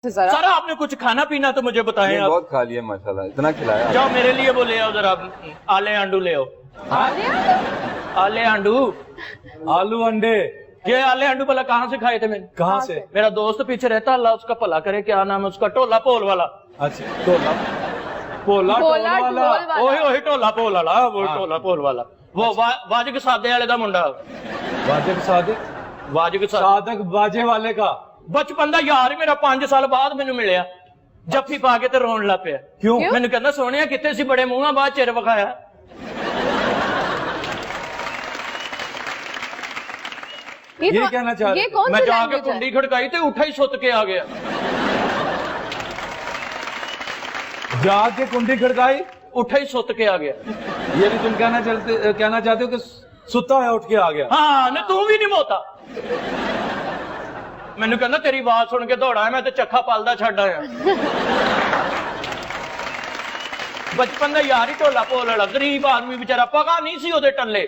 Sir आपने कुछ खाना पीना तो मुझे बताएं आप। बहुत खा लिया माशाल्लाह, इतना खिलाया। जाओ मेरे लिए वो ले आओ जरा, आले आंडू ले आओ। आले आंडू, आलू अंडे। ये आले आंडू भला कहाँ से खाए थे मैंने? कहाँ से? मेरा दोस्त पीछे रहता, अल्लाह उसका भला करे, क्या नाम है उसका, टोला पोल वाला। अच्छा टोला पोला टोल वाला। ओही टोला पोल वाला, वो टोला पोल वाला, वो वाजिक सादे वाले का मुंडा। वाजिब सादिक, वाजिक सादक बाजे वाले का बचपन का यार मेरा 5 साल बाद मैनू मिलिया, जफ्फी पा के ते रोन लग पिया। क्यों? मैनू कहंदा सोनिया कित्थे सी, बड़े मुंह बाद चिर विखाया। ये कहना चाह रहे? मैं जाके कुंडी खड़काई ते उठा ही सुत के आ गया। जाके कुंडी खड़काई, उठा ही सुत के आ गया। ये भी तुम कहना चाहते हो कि सुता है उठ के आ गया? हाँ ने तू भी नहीं मोता। मैनू कहंदा तेरी आवाज सुन के दौड़ा है, मैं ते चक्खा पलदा छड्ड आया। बचपन का यार ही ढोला पोल वाला, गरीब आदमी बेचारा, पगा नहीं सी ओदे टल्ले।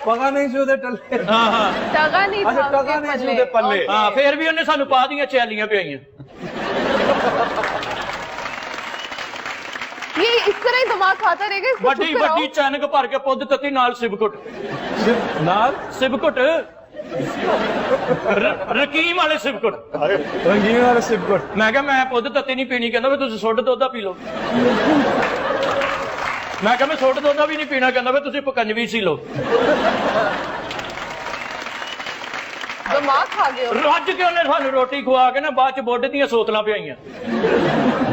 पगा नहीं सी ओदे टल्ले। हाँ टगा नहीं था, टगा नहीं सी ओदे पल्ले। हाँ फिर भी उन्हें सानू पा दियां चैलियां पियाइयां। ये इस तरह ही दिमाग खाता रहेगा। इसको ਵੱਡੀ चुप कराओ। ਵੱਡੀ ਚੈਨਕ ਭਰ ਕੇ ਪੁੱਦ ਤੱਤੀ ਨਾਲ ਸਿਬਕੁੱਟ। नाल ਸਿਬਕੁੱਟ ਰਕੀਮ ਵਾਲੇ ਸਿਬਕੁੱਟ। रंगीन वाले सिपकुट। ਮੈਂ ਕਿਹਾ ਮੈਂ ਪੁੱਦ ਤੱਤੀ ਨਹੀਂ ਪੀਣੀ, ਕਹਿੰਦਾ ਵੀ ਤੁਸੀਂ ਸੁੱਟ ਦੁੱਧ ਪੀ ਲਓ। ਮੈਂ ਕਿਹਾ ਮੈਂ ਸੁੱਟ ਦੁੱਧ ਵੀ ਨਹੀਂ ਪੀਣਾ, ਕਹਿੰਦਾ ਵੀ ਤੁਸੀਂ ਪਕੰਜਵੀ ਸੀ ਲਓ। दिमाग खा गए हो। ਰੱਜ ਕੇ ਉਹਨੇ ਸਾਨੂੰ ਰੋਟੀ ਖਵਾ ਕੇ ਨਾ ਬਾਅਦ ਚ ਬੋਡੇ ਦੀਆਂ ਸੋਤਲਾਂ ਪਿਆਈਆਂ।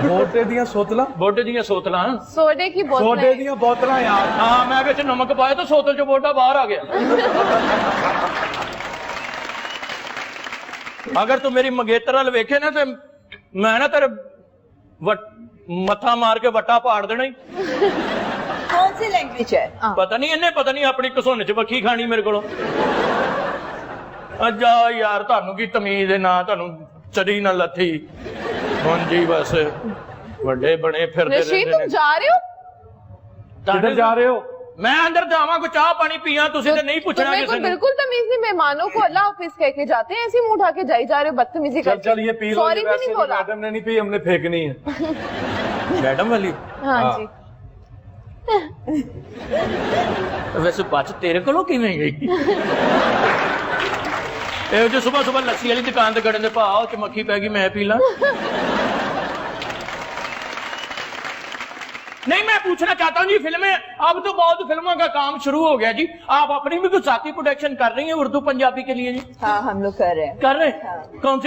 बोटे दियां सोतला, ਬੋਡੇ ਦੀਆਂ ਸੋਤਲਾਂ। सोडे की बोतल। सोडे दियां बोतला यार। ਹਾਂ ਮੈਂ ਵਿੱਚ ਨਮਕ ਪਾਇਆ ਤਾਂ ਸੋਤਲ ਚ ਬੋਡਾ ਬਾਹਰ ਆ ਗਿਆ। ਅਗਰ ਤੂੰ ਮੇਰੀ ਮੰਗੇਤਰ ਵੱਲ ਵੇਖੇ ਨਾ ਤੇ ਮੈਂ ਨਾ ਤੇਰੇ ਮੱਥਾ ਮਾਰ ਕੇ ਵੱਟਾ ਪਾੜ ਦੇਣਾ ਹੀ। कौन सी लैंग्वेज है? ਪਤਾ ਨਹੀਂ ਆਪਣੀ ਘਸੁੰਨ ਚ ਵੱਖੀ ਖਾਣੀ ਮੇਰੇ ਕੋਲੋਂ। ਅੱਜਾ ਯਾਰ ਤੁਹਾਨੂੰ ਕੀ ਤਮੀਜ਼ ਹੈ, ਨਾ ਤੁਹਾਨੂੰ ਚੜੀ ਨਾ ਲੱਥੀ। ਹੁਣ ਜੀ ਬਸ ਵੱਡੇ ਬਣੇ ਫਿਰਦੇ रशीद ਰਹਿੰਦੇ तुम जा रहे हो? किधर जा रहे हो? मैं अंदर जावा को चाह पानी पिया, तुझे तो नहीं पूछना तुम्हें किसी कोई ने। बिल्कुल तमीज नहीं, मेहमानों को अल्लाह हाफिज कह के जाते हैं, ऐसे मुंह उठा के जाई जा रहे हो बदतमीजी चल चल ये पी लो। सॉरी भी वैसे नहीं भी बोला। मैडम ने नहीं पी, हमने फेंकनी है। मैडम वाली हाँ हाँ। जी। वैसे बच तेरे को किवें गई? ਇਹ ਜੋ ਸੁਬਹ ਸੁਬਹ ਲੱਸੀ ਵਾਲੀ ਦੁਕਾਨ ਤੇ ਗੜਨ ਦੇ ਭਾਅ ਚ ਮੱਖੀ ਪੈ ਗਈ, ਮੈਂ ਪੀ ਲਾਂ। नहीं मैं पूछना चाहता हूँ जी, फिल्में अब तो बहुत फिल्मों का काम शुरू हो गया जी, आप अपनी भी कुछ साथी प्रोडक्शन कर रही हैं उर्दू पंजाबी के लिए जी? हाँ हम लोग कर रहे हैं। कर रहे हैं? कौन सी